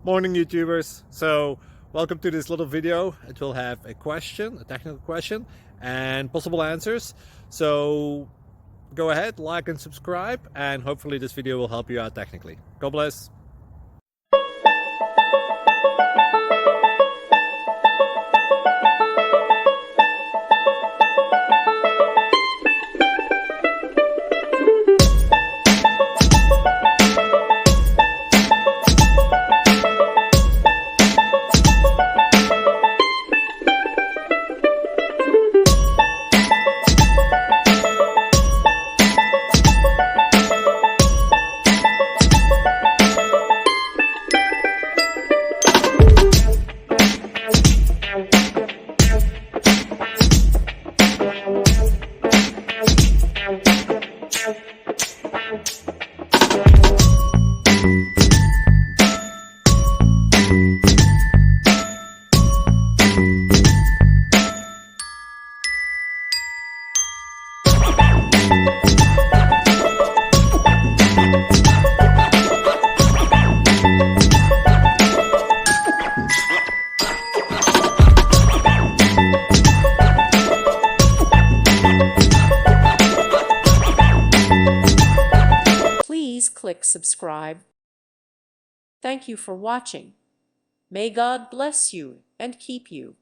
Morning YouTubers. So welcome to this little video. It will have a question, a technical question, and possible answers. So go ahead, like and subscribe, and hopefully this video will help you out technically. God bless. Please click subscribe. Thank you for watching. May God bless you and keep you.